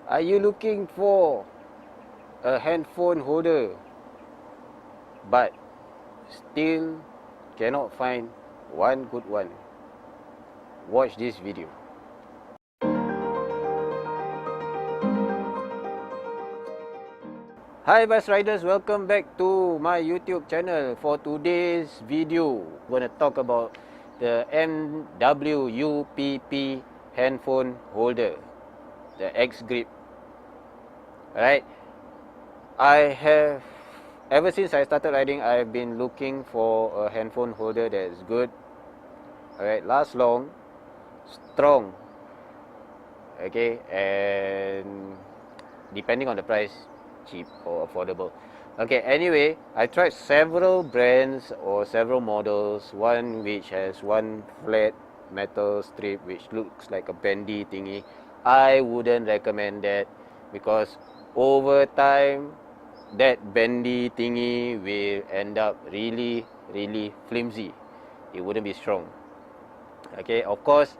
Are you looking for a handphone holder but still cannot find one good one? Watch this video. Hi bus riders, welcome back to my YouTube channel. For today's video, I'm going to talk about the MWUPP handphone holder, the X-Grip. Alright, ever since I started riding, I've been looking for a handphone holder that is good. Alright, lasts long, strong, okay, and depending on the price, cheap or affordable. Okay, anyway, I tried several brands or several models. One which has one flat metal strip which looks like a bendy thingy. I wouldn't recommend that because over time that bendy thingy will end up really flimsy. It wouldn't be strong. Okay, of course,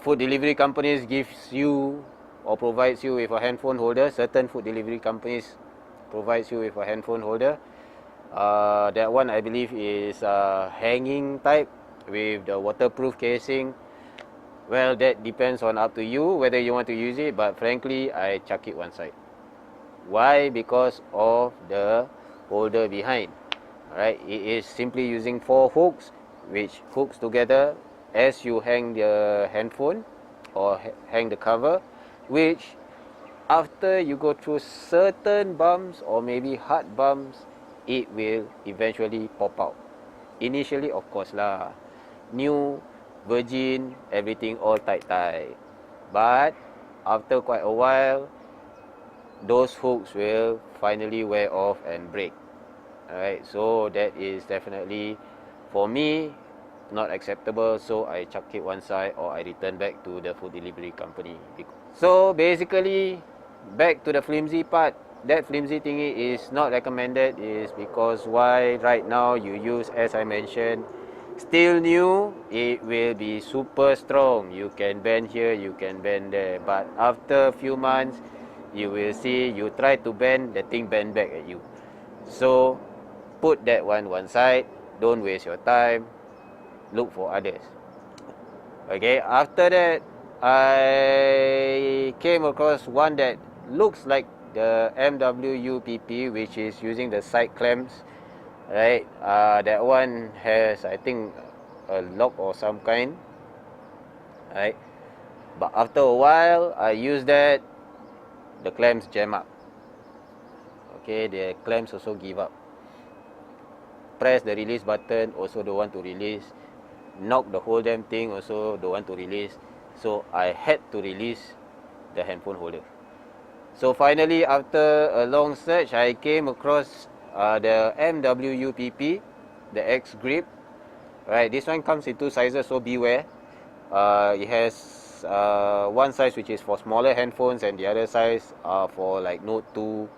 food delivery companies gives you or provides you with a handphone holder. Certain food delivery companies provides you with a handphone holder. That one I believe is hanging type with the waterproof casing. Well, that depends on up to you whether you want to use it, but frankly I chuck it one side. Why? Because of the holder behind. Alright, it is simply using 4 hooks which hooks together as you hang the handphone or hang the cover, which after you go through certain bumps or maybe hard bumps, it will eventually pop out. Initially, of course lah, new, virgin, everything all tight. But after quite a while, those hooks will finally wear off and break. Alright, so that is definitely, for me, not acceptable. So I chuck it one side or I return back to the food delivery company. So basically, back to the flimsy part. That flimsy thingy is not recommended is because why? Right now you use, as I mentioned, still new, it will be super strong. You can bend here, you can bend there. But after a few months, you will see, you try to bend, the thing bend back at you. So put that one side. Don't waste your time. Look for others. Okay, after that, I came across one that looks like the MWUPP, which is using the side clamps, right? That one has, I think, a lock or some kind, right? But after a while, I use that, the clamps jam up. Okay, the clamps also give up. Press the release button, also don't want to release. Knock the whole damn thing, also don't want to release. So I had to release the handphone holder. So finally, after a long search, I came across the MWUPP, the X-Grip. Right, this one comes in 2 sizes, so beware. It has one size which is for smaller handphones and the other size for like Note 2,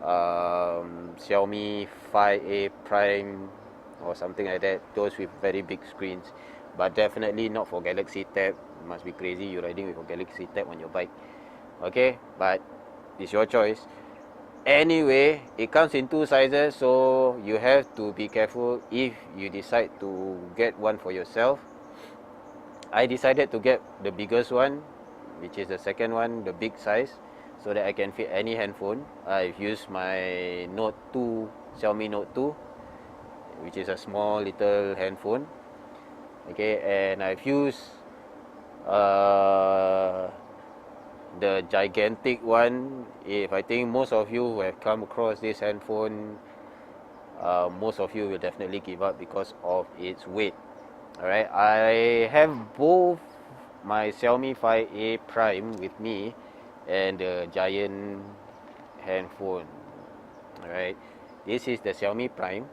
Xiaomi 5A Prime or something like that, those with very big screens. But definitely not for Galaxy Tab. You must be crazy, you're riding with a Galaxy Tab on your bike. Okay, but it's your choice. Anyway, it comes in 2 sizes, so you have to be careful if you decide to get one for yourself. I decided to get the biggest one, which is the second one, the big size, so that I can fit any handphone. I've used my Note 2, Xiaomi Note 2, which is a small little handphone. Okay, and I've used the gigantic one. If I think most of you who have come across this handphone, most of you will definitely give up because of its weight. Alright, I have both my Xiaomi 5A Prime with me and the giant handphone. Alright, this is the Xiaomi Prime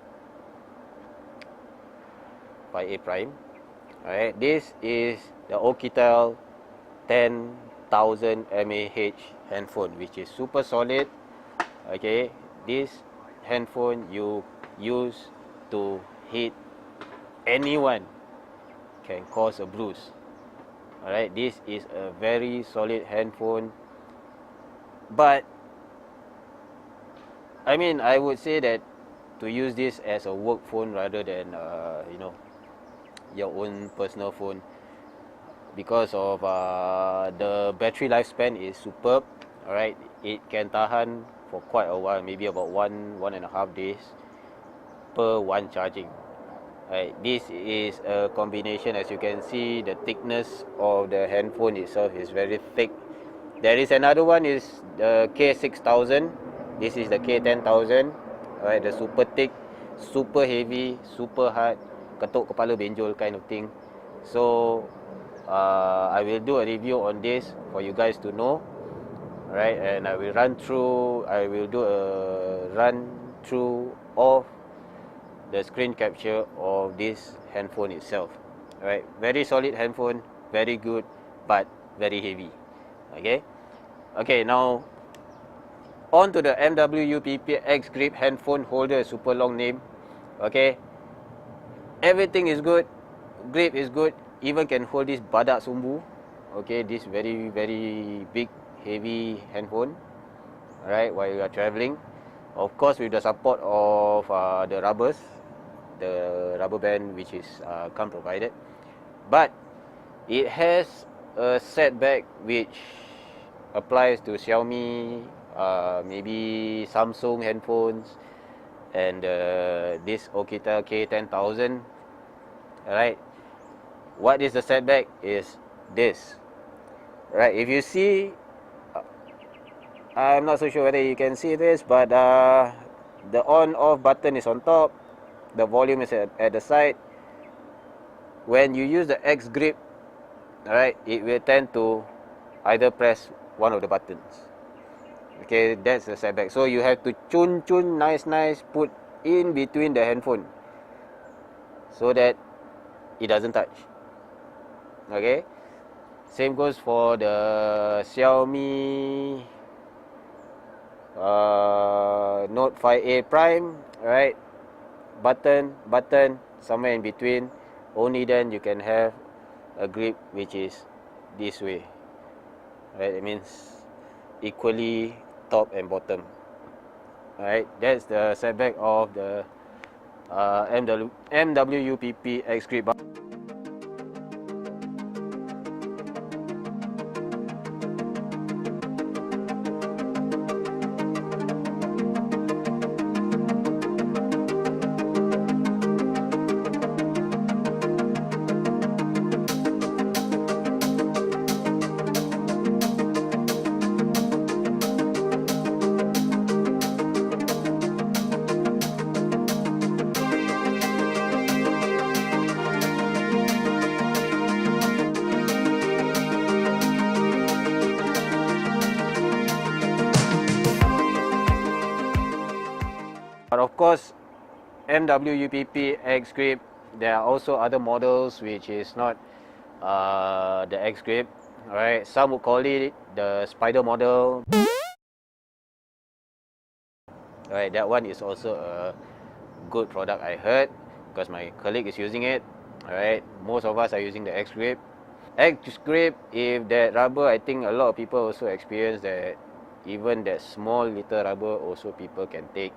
5A Prime. Alright, this is the Oukitel 10,000 mAh handphone, which is super solid. Okay, this handphone you use to hit anyone can cause a bruise. Alright, this is a very solid handphone. But I mean, I would say that to use this as a work phone rather than you know, your own personal phone, because of the battery lifespan is superb. All right, it can tahan for quite a while, maybe about 1.5 days per one charging. Right, this is a combination. As you can see, the thickness of the handphone itself is very thick. There is another one is the K6000. This is the K10000. Alright, the super thick, super heavy, super hard, ketuk kepala benjol kind of thing. So I will do a review on this for you guys to know. Alright, and I will do a run through of the screen capture of this handphone itself. Alright, very solid handphone, very good, but very heavy. Okay, now on to the MWUPP X-Grip handphone holder, super long name. Okay, everything is good, grip is good, even can hold this badak sumbu. Okay, this very big heavy handphone. Alright, while you are traveling, of course with the support of the rubbers, the rubber band which is come provided. But it has a setback which applies to Xiaomi, maybe Samsung headphones, and this Okita K10000. Alright, what is the setback is this. Right, if you see, I'm not so sure whether you can see this, but the on-off button is on top, the volume is at the side. When you use the X-Grip, alright, it will tend to either press one of the buttons. Okay, that's the setback. So you have to chun nice, put in between the handphone so that it doesn't touch. Okay, same goes for the Xiaomi Note 5A Prime. Alright, button somewhere in between. Only then you can have a grip which is this way. Right, it means equally top and bottom. Alright, that's the setback of the MWUPP X-Grip. But of course, MWUPP X-Grip, there are also other models which is not the X-Grip. Alright, some would call it the Spider model. Alright, that one is also a good product, I heard, because my colleague is using it. Alright, most of us are using the X-Grip. X-Grip, if that rubber, I think a lot of people also experience that even that small little rubber also people can take.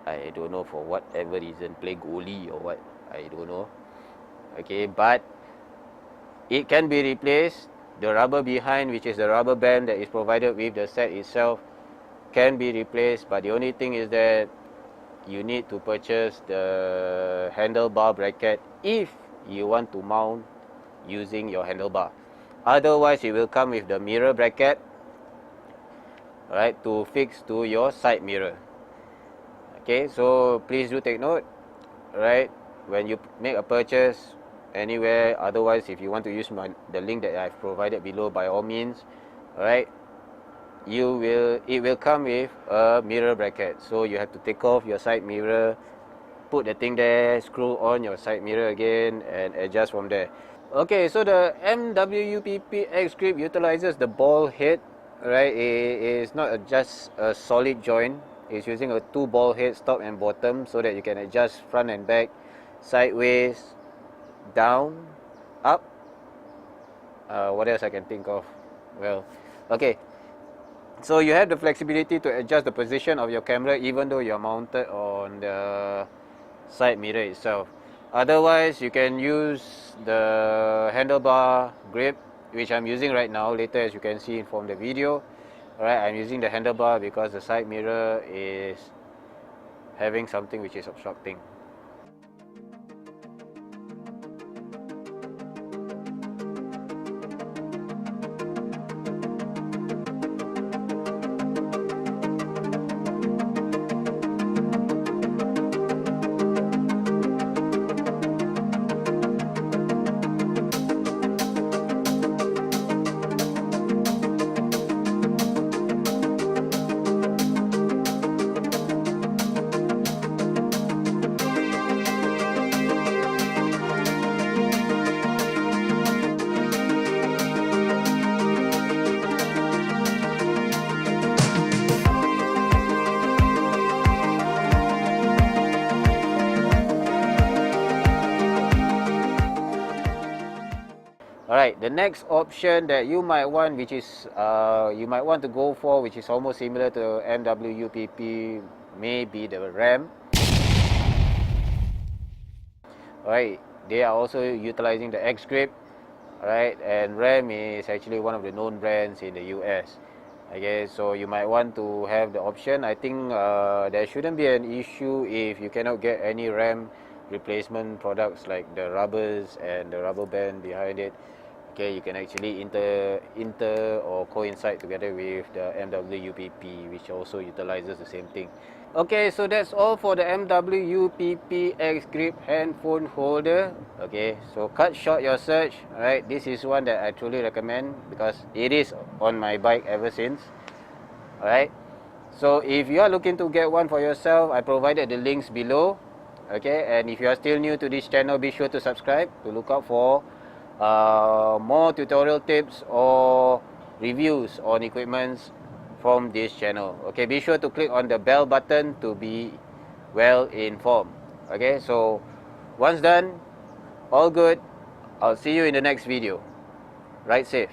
I don't know for whatever reason, play goalie or what, I don't know. Okay, but it can be replaced. The rubber behind, which is the rubber band that is provided with the set itself, can be replaced, but the only thing is that you need to purchase the handlebar bracket if you want to mount using your handlebar. Otherwise, it will come with the mirror bracket, right, to fix to your side mirror. Okay, so please do take note, right, when you make a purchase anywhere. Otherwise, if you want to use the link that I've provided below, by all means, right, it will come with a mirror bracket. So you have to take off your side mirror, put the thing there, screw on your side mirror again, and adjust from there. Okay, so the MWUPP X-Grip utilizes the ball head, right? It is not just a solid joint. It's using a 2 ball head, top and bottom, so that you can adjust front and back, sideways, down, up. What else I can think of? Well, okay. So you have the flexibility to adjust the position of your camera even though you're mounted on the side mirror itself. Otherwise, you can use the handlebar grip, which I'm using right now. Later, as you can see from the video, alright, I'm using the handlebar because the side mirror is having something which is obstructing. Alright, the next option that you might want, which is you might want to go for, which is almost similar to MWUPP, may be the RAM. Alright, they are also utilizing the X-Grip. Alright, and RAM is actually one of the known brands in the US. Okay, so you might want to have the option. I think there shouldn't be an issue if you cannot get any RAM replacement products like the rubbers and the rubber band behind it. Okay, you can actually inter or coincide together with the MWUPP, which also utilizes the same thing. Okay, so that's all for the MWUPP X-Grip handphone holder. Okay, so cut short your search. Alright, this is one that I truly recommend because it is on my bike ever since. Alright, so if you are looking to get one for yourself, I provided the links below. Okay, and if you are still new to this channel, be sure to subscribe to look out for more tutorial tips or reviews on equipments from this channel. Okay, be sure to click on the bell button to be well informed. Okay, so once done, all good. I'll see you in the next video. Ride safe.